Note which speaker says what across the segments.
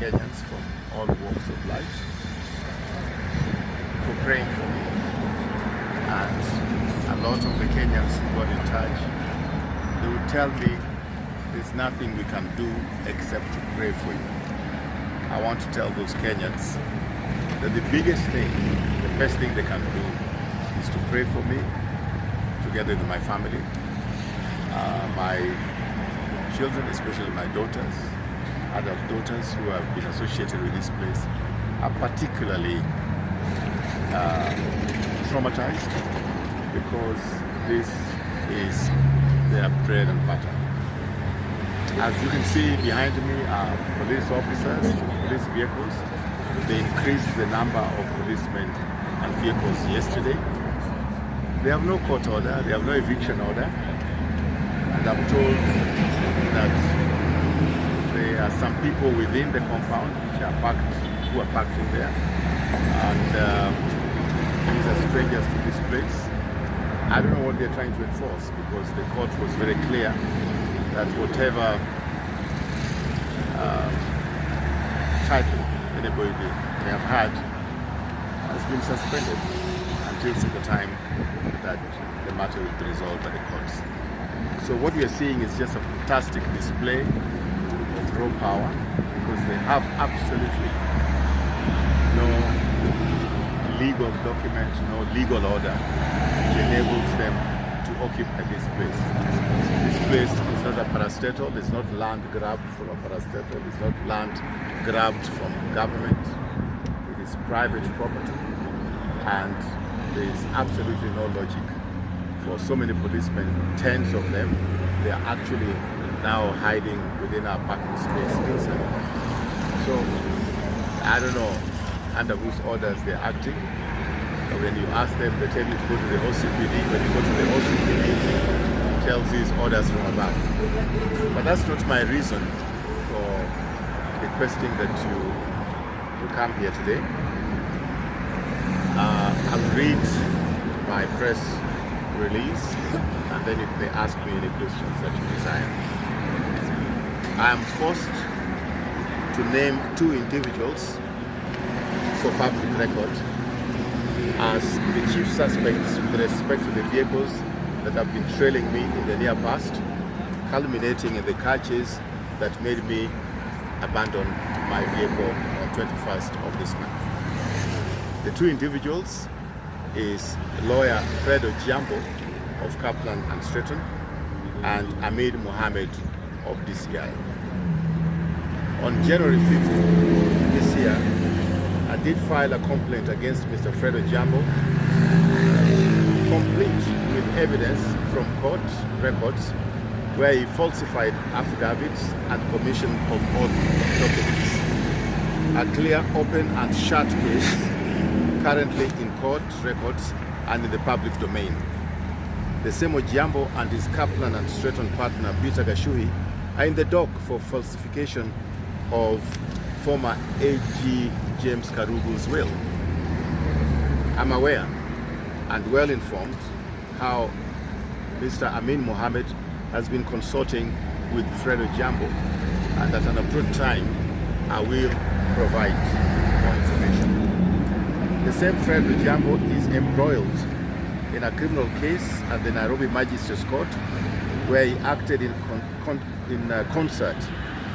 Speaker 1: Kenyans from all walks of life for praying for me. And a lot of the Kenyans who got in touch, they would tell me there's nothing we can do except to pray for you. I want to tell those Kenyans that the biggest thing, the best thing they can do is to pray for me together with my family, my children, especially my daughters, adult daughters who have been associated with this place, are particularly traumatized because this is their bread and butter. As you can see behind me are police officers, police vehicles. They increased the number of policemen and vehicles yesterday. They have no court order, they have no eviction order, and I'm told that there are some people within the compound who are packed in there, and these are strangers to this place. I don't know what they're trying to enforce because the court was very clear that whatever title anybody may have had has been suspended until the time that the matter will be resolved by the courts. So what we are seeing is just a fantastic display of raw power because they have absolutely no legal document, no legal order which enables them to occupy this place. This place is not a parastatal, it's not land grabbed from a parastatal, it's not land grabbed from government, it is private property. And there is absolutely no logic for so many policemen, tens of them, they are actually now hiding within our parking space inside. So, I don't know under whose orders they're acting. When you ask them, they tell you to go to the OCPD. When you go to the OCPD, it tells these orders from above. But that's not my reason for requesting that you come here today. I'll read my press release, and then you may ask me any questions that you desire. I am forced to name two individuals for public record as the chief suspects with respect to the vehicles that have been trailing me in the near past, culminating in the car chase that made me abandon my vehicle on 21st of this month. The two individuals is lawyer Raphael Tuju of Kaplan and Stratton and Ahmed Mohammed of DCI. On January 5th this year, I did file a complaint against Mr. Raphael Tuju, complete with evidence from court records where he falsified affidavits and commission of oath documents. A clear, open and shut case currently in court records and in the public domain. The same Ojiambo and his Kaplan and Stratton partner Peter Gashuhi are in the dock for falsification of former AG James Karugu's will. I'm aware and well informed how Mr. Amin Mohammed has been consulting with Raphael Tuju, and at an appropriate time I will provide more information. The same Raphael Tuju is embroiled in a criminal case at the Nairobi Magistrates Court where he acted in concert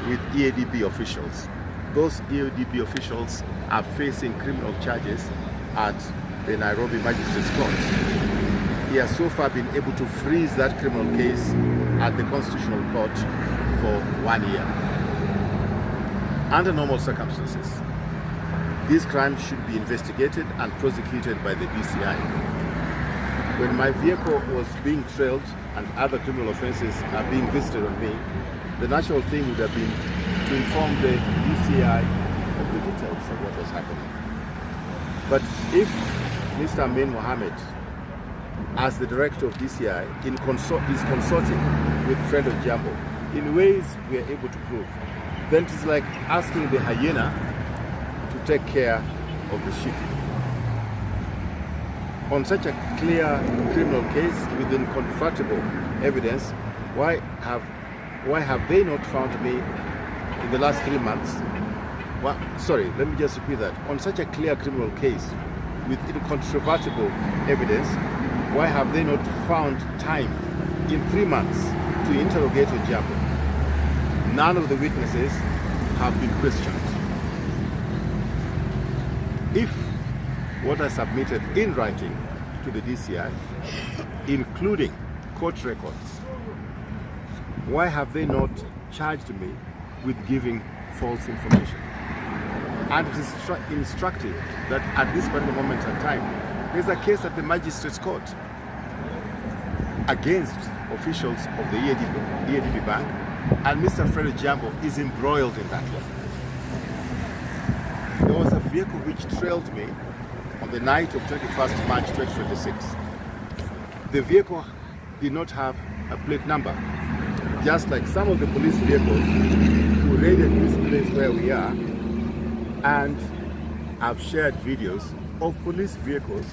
Speaker 1: with EADB officials. Those EADB officials are facing criminal charges at the Nairobi Magistrates Court. He has so far been able to freeze that criminal case at the Constitutional Court for 1 year. Under normal circumstances, these crimes should be investigated and prosecuted by the DCI. When my vehicle was being trailed and other criminal offenses are being visited on me, the natural thing would have been to inform the DCI of the details of what was happening. But if Mr. Amin Mohammed, as the director of DCI, is consulting with Raphael Tuju in ways we are able to prove, then it is like asking the hyena to take care of the sheep. On such a clear criminal case with incontrovertible evidence, why have they not found me in the last 3 months Well, sorry, let me just repeat that. On such a clear criminal case with incontrovertible evidence, why have they not found time in 3 months to interrogate Ojambo? None of the witnesses have been questioned. If what I submitted in writing to the DCI, including court records, why have they not charged me with giving false information? And it is instructive that at this particular moment in time, there's a case at the Magistrates Court against officials of the EADB Bank, and Mr. Fred Ojambo is embroiled in that one. There was a vehicle which trailed me on the night of 21st March 2026. The vehicle did not have a plate number, just like some of the police vehicles who raided this place where we are, and I've shared videos of police vehicles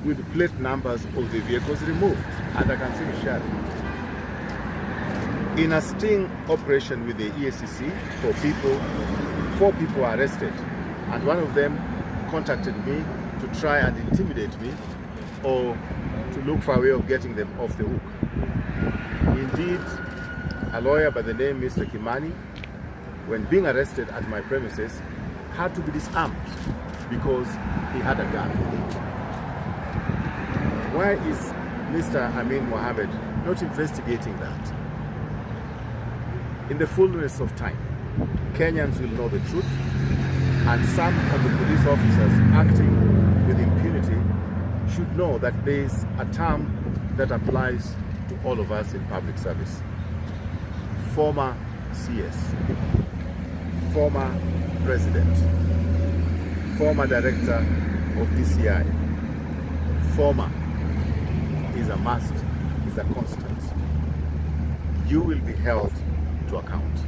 Speaker 1: with plate numbers of the vehicles removed, and I can still share it. In a sting operation with the EACC, 4 people were arrested, and one of them contacted me to try and intimidate me or to look for a way of getting them off the hook. Indeed, a lawyer by the name Mr. Kimani, when being arrested at my premises, had to be disarmed because he had a gun. Why is Mr. Amin Mohammed not investigating that? In the fullness of time, Kenyans will know the truth, and some of the police officers acting with impunity should know that there is a term that applies to all of us in public service. Former CS, former president, former director of DCI, former is a must, is a constant. You will be held to account.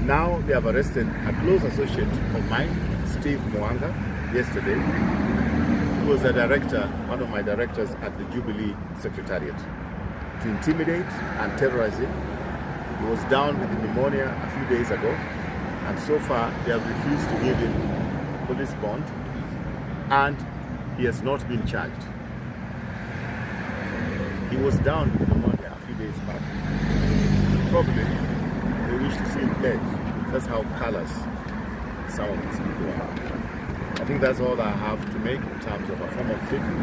Speaker 1: Now they have arrested a close associate of mine, Steve Mwanga, yesterday, who was a director, one of my directors at the Jubilee Secretariat, to intimidate and terrorize him. He was down with pneumonia a few days ago, and so far they have refused to give him police bond, and he has not been charged. He was down with pneumonia a few days back. Probably they wish to see him dead. That's how callous some of these people are. I think that's all I have to make in terms of a formal statement.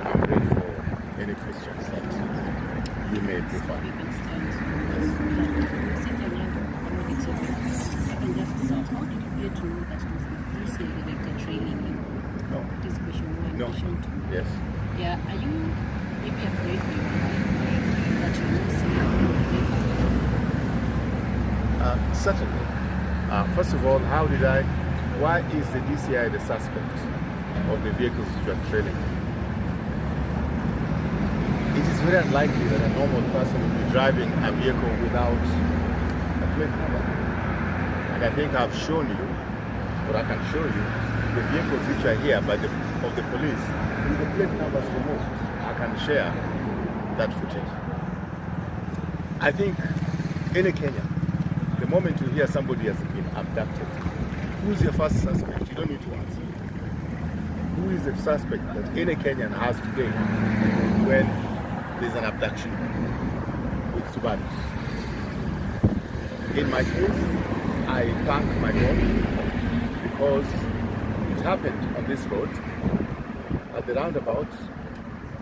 Speaker 1: I'm ready for any questions that you may prefer.
Speaker 2: How did you get to know that it was the DCI director training you?
Speaker 1: No.
Speaker 2: This question one.
Speaker 1: No.
Speaker 2: Question two.
Speaker 1: Yes.
Speaker 2: Yeah, are you maybe afraid for your life that you will see
Speaker 1: Certainly. First of all, why is the DCI the suspect of the vehicles you are trailing? It is very unlikely that a normal person will be driving a vehicle without a plate number. And I think I've shown you, or I can show you, the vehicles which are here of the police with the plate numbers removed. I can share that footage. I think in a Kenya, the moment you hear somebody has been abducted, who's your first suspect? You don't need to answer. Who is the suspect that any Kenyan has today when there's an abduction with Subaru? In my case, I thank my God because it happened on this road. At the roundabout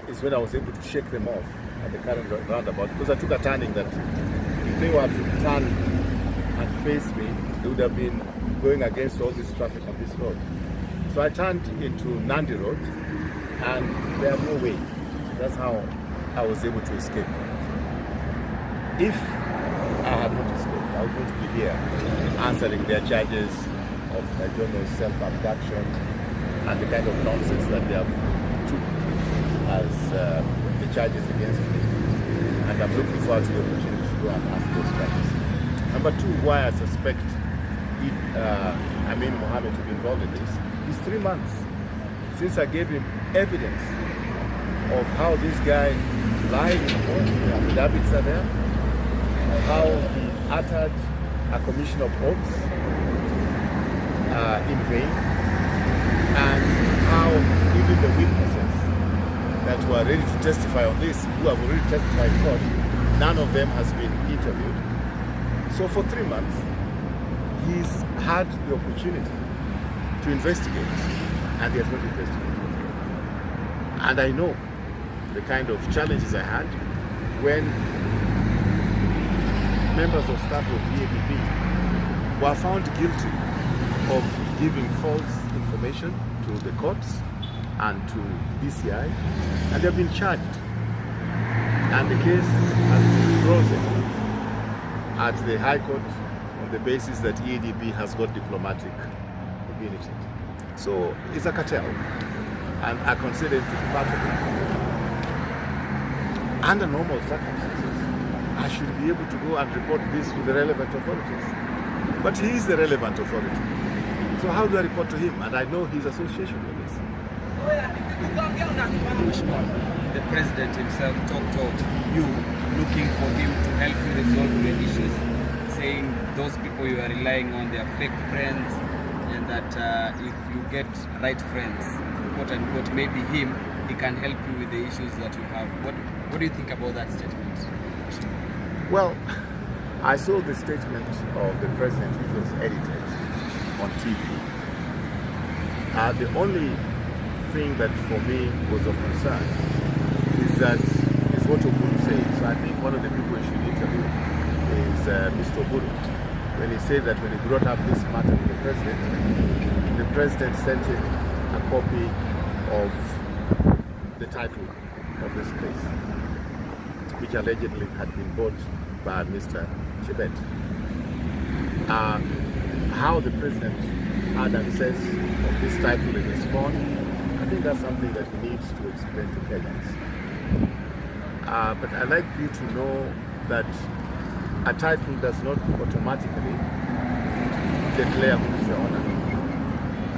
Speaker 1: is when I was able to shake them off at the current roundabout, because I took a turning that if they were to turn and face me, they would have been going against all this traffic on this road. So I turned into Nandi Road, and they have no way. That's how I was able to escape. If I had not escaped, I would not be here answering their charges of, I don't know, self-abduction and the kind of nonsense that they have took as the charges against me. And I'm looking forward to the opportunity to go and ask those charges. Number two, why I suspect Amin Mohammed to be involved in this is 3 months since I gave him evidence of how this guy lied in court, the affidavits are there, how he uttered a commission of oaths, in vain, and how even the witnesses that were ready to testify on this, who have already testified in court, none of them has been interviewed. So for 3 months, he's had the opportunity to investigate, and he has not investigated. And I know the kind of challenges I had when members of staff of the EADB were found guilty of giving false information to the courts and to DCI, and they've been charged. And the case has been frozen at the High Court on the basis that EADB has got diplomatic immunity. So it's a cartel, and I consider it to be part of it. Under normal circumstances, I should be able to go and report this to the relevant authorities. But he is the relevant authority. So how do I report to him? And I know his association with this.
Speaker 3: The president himself talked of you looking for him to help you resolve your issues, saying those people you are relying on, they are fake friends, and that if you get right friends, quote unquote, maybe he can help you with the issues that you have. What do you think about that statement?
Speaker 1: Well, I saw the statement of the president, which was edited on TV. The only thing that for me was of concern is that is what Oburu said. So I think one of the people we should interview is Mr. Oburu. When he said that when he brought up this matter with the president sent him a copy of the title of this place, which allegedly had been bought by Mr. Chebet. How the president had access of this title in his phone, I think that's something that he needs to explain to Kenyans. But I'd like you to know that a title does not automatically declare who's the owner.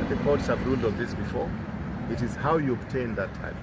Speaker 1: The courts have ruled on this before. It is how you obtain that title.